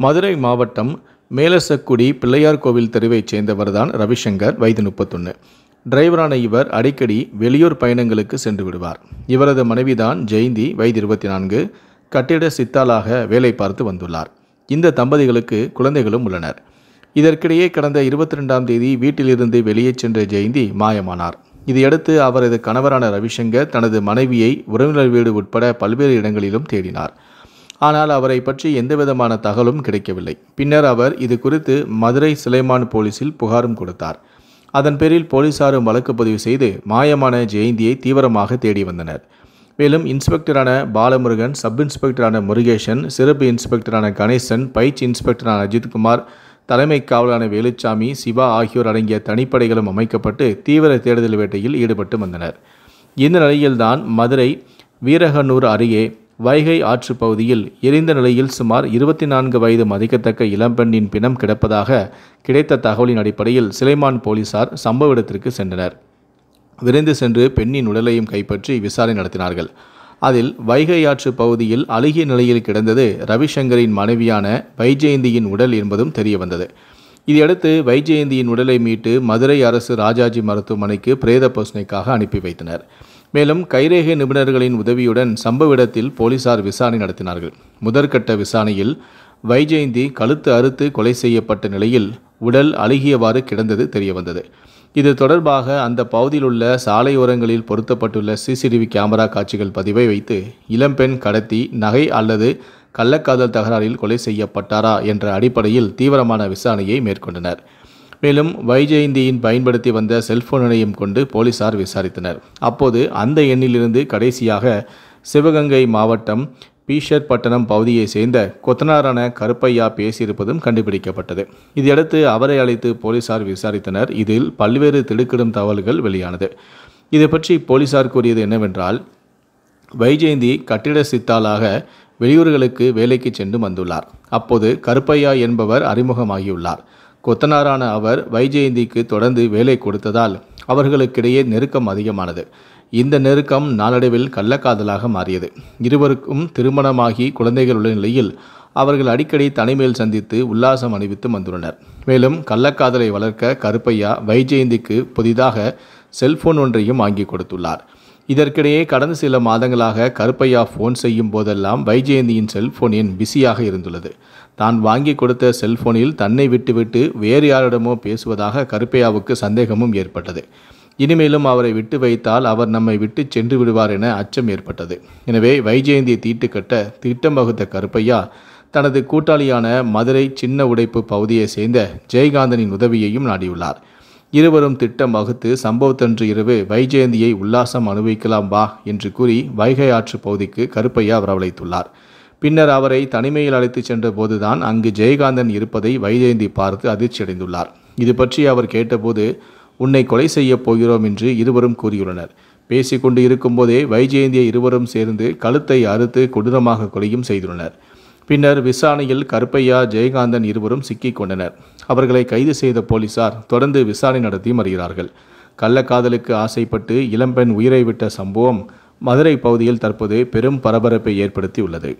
மதுரை மாவட்டம் மேலசக்குடி பிள்ளையார் கோவில் தெருவைச் சேர்ந்தவர்தான் ரவிசங்கர், வயது 31. டிரைவரான இவர் அடிக்கடி வெளியூர் பயணங்களுக்கு சென்று விடுவார். இவரது மனைவிதான் ஜெயந்தி, வயது 24, கட்டிட சித்தாளாக வேலை பார்த்து வந்துள்ளார். இந்த தம்பதிகளுக்கு குழந்தைகளும் உள்ளனர். இதற்கிடையே கடந்த 22ஆம் தேதி வீட்டிலிருந்து வெளியே சென்ற ஜெயந்தி மாயமானார். இதையடுத்து அவரது கணவரான ரவிசங்கர் தனது மனைவியை உறவினர் வீடு உட்பட பல்வேறு இடங்களிலும் தேடினார். ஆனால் அவரை பற்றி எந்தவிதமான தகவலும் கிடைக்கவில்லை. பின்னர் அவர் இது குறித்து மதுரை சிலைமான் போலீசில் புகாரும் கொடுத்தார். அதன் பேரில் போலீசாரும் வழக்கு பதிவு செய்து மாயமான ஜெயந்தியை தீவிரமாக தேடி வந்தனர். மேலும் இன்ஸ்பெக்டரான பாலமுருகன், சப் இன்ஸ்பெக்டரான முருகேசன், சிறப்பு இன்ஸ்பெக்டரான கணேசன், பயிற்சி இன்ஸ்பெக்டரான அஜித்குமார், தலைமை காவலான வேலுச்சாமி, சிவா ஆகியோர் அடங்கிய தனிப்படைகளும் அமைக்கப்பட்டு தீவிர தேடுதல் வேட்டையில் ஈடுபட்டு வந்தனர். இந்த நிலையில்தான் மதுரை வீரகனூர் அருகே வைகை ஆற்று பகுதியில் எரிந்த நிலையில் சுமார் 24 வயது மதிக்கத்தக்க இளம்பெண்ணின் பிணம் கிடப்பதாக கிடைத்த தகவலின் அடிப்படையில் சிலைமான் போலீசார் சம்பவ இடத்திற்கு சென்றனர். விரைந்து சென்று பெண்ணின் உடலையும் கைப்பற்றி விசாரணை நடத்தினார்கள். அதில் வைகை ஆற்று பகுதியில் அழுகிய நிலையில் கிடந்தது ரவிசங்கரின் மனைவியான வைஜெயந்தியின் உடல் என்பதும் தெரியவந்தது. இதையடுத்து வைஜெயந்தியின் உடலை மீட்டு மதுரை அரசு ராஜாஜி மருத்துவமனைக்கு பிரேத பரிசோதனைக்காக அனுப்பி வைத்தனர். மேலும் கைரேகை நிபுணர்களின் உதவியுடன் சம்பவ இடத்தில் போலீசார் விசாரணை நடத்தினார்கள். முதற்கட்ட விசாரணையில் வைஜெயந்தி கழுத்து அறுத்து கொலை செய்யப்பட்ட நிலையில் உடல் அழுகியவாறு கிடந்தது தெரியவந்தது. இது தொடர்பாக அந்த பகுதியில் உள்ள சாலையோரங்களில் பொருத்தப்பட்டுள்ள சிசிடிவி கேமரா காட்சிகள் பதிவை வைத்து இளம்பெண் கடத்தி, நகை அல்லது கள்ளக்காதல் தகராறில் கொலை செய்யப்பட்டாரா என்ற அடிப்படையில் தீவிரமான விசாரணையை மேற்கொண்டனர். மேலும் வைஜெயந்தியின் பயன்படுத்தி வந்த செல்போன் எண்ணையும் கொண்டு போலீசார் விசாரித்தனர். அப்போது அந்த எண்ணிலிருந்து கடைசியாக சிவகங்கை மாவட்டம் பீஷர்பட்டணம் பகுதியை சேர்ந்த கொத்தனாரான கருப்பையா பேசியிருப்பதும் கண்டுபிடிக்கப்பட்டது. இதையடுத்து அவரை அழைத்து போலீசார் விசாரித்தனர். இதில் பல்வேறு திடுக்கிடும் தகவல்கள் வெளியானது. இது பற்றி போலீசார் கூறியது என்னவென்றால், வைஜெயந்தி கட்டிட சித்தாளாக வெளியூர்களுக்கு வேலைக்கு சென்று வந்துள்ளார். அப்போது கருப்பையா என்பவர் அறிமுகமாகியுள்ளார். கொத்தனாரான அவர் வைஜெயந்திக்கு தொடர்ந்து வேலை கொடுத்ததால் அவர்களுக்கிடையே நெருக்கம் அதிகமானது. இந்த நெருக்கம் நாளடைவில் கள்ளக்காதலாக மாறியது. இருவருக்கும் திருமணமாகி குழந்தைகள் உள்ள நிலையில் அவர்கள் அடிக்கடி தனிமையில் சந்தித்து உல்லாசம் அணிவித்து வந்துள்ளனர். மேலும் கள்ளக்காதலை வளர்க்க கருப்பையா வைஜெயந்திக்கு புதிதாக செல்போன் ஒன்றையும் வாங்கி கொடுத்துள்ளார். இதற்கிடையே கடந்த சில மாதங்களாக கருப்பையா ஃபோன் செய்யும் போதெல்லாம் வைஜெயந்தியின் செல்போன் எண் பிஸியாக இருந்துள்ளது. தான் வாங்கி கொடுத்த செல்போனில் தன்னை விட்டுவிட்டு வேறு யாரிடமோ பேசுவதாக கருப்பையாவுக்கு சந்தேகமும் ஏற்பட்டது. இனிமேலும் அவரை விட்டு வைத்தால் அவர் நம்மை விட்டு சென்று விடுவார் என அச்சம் ஏற்பட்டது. எனவே வைஜெயந்தியை தீட்டுக்கட்ட திட்டம் வகுத்த கருப்பையா தனது கூட்டாளியான மதுரை சின்ன உடைப்பு பகுதியை சேர்ந்த ஜெயகாந்தனின் உதவியையும் நாடியுள்ளார். இருவரும் திட்டம் வகுத்து சம்பவத்தன்று இரவு வைஜெயந்தியை உல்லாசம் அனுபவிக்கலாம் வா என்று கூறி வைகை ஆற்று பகுதிக்கு கருப்பையா வரவழைத்துள்ளார். பின்னர் அவரை தனிமையில் அழைத்து சென்ற போதுதான் அங்கு ஜெயகாந்தன் இருப்பதை வைஜெயந்தி பார்த்து அதிர்ச்சியடைந்துள்ளார். இது பற்றி அவர் கேட்டபோது, உன்னை கொலை செய்யப் போகிறோம் என்று இருவரும் கூறியுள்ளனர். பேசிக்கொண்டு இருக்கும்போதே வைஜெயந்தியை இருவரும் சேர்ந்து கழுத்தை அறுத்து கொடூரமாக கொலையும் செய்துள்ளனர். பின்னர் விசாரணையில் கருப்பையா, ஜெயகாந்தன் இருவரும் சிக்கிக் கொண்டனர். அவர்களை கைது செய்த போலீசார் தொடர்ந்து விசாரணை நடத்தி வருகிறார்கள். கள்ளக்காதலுக்கு ஆசைப்பட்டு இளம்பெண் உயிரை விட்ட சம்பவம் மதுரை பகுதியில் தற்போது பெரும் பரபரப்பை ஏற்படுத்தி உள்ளது.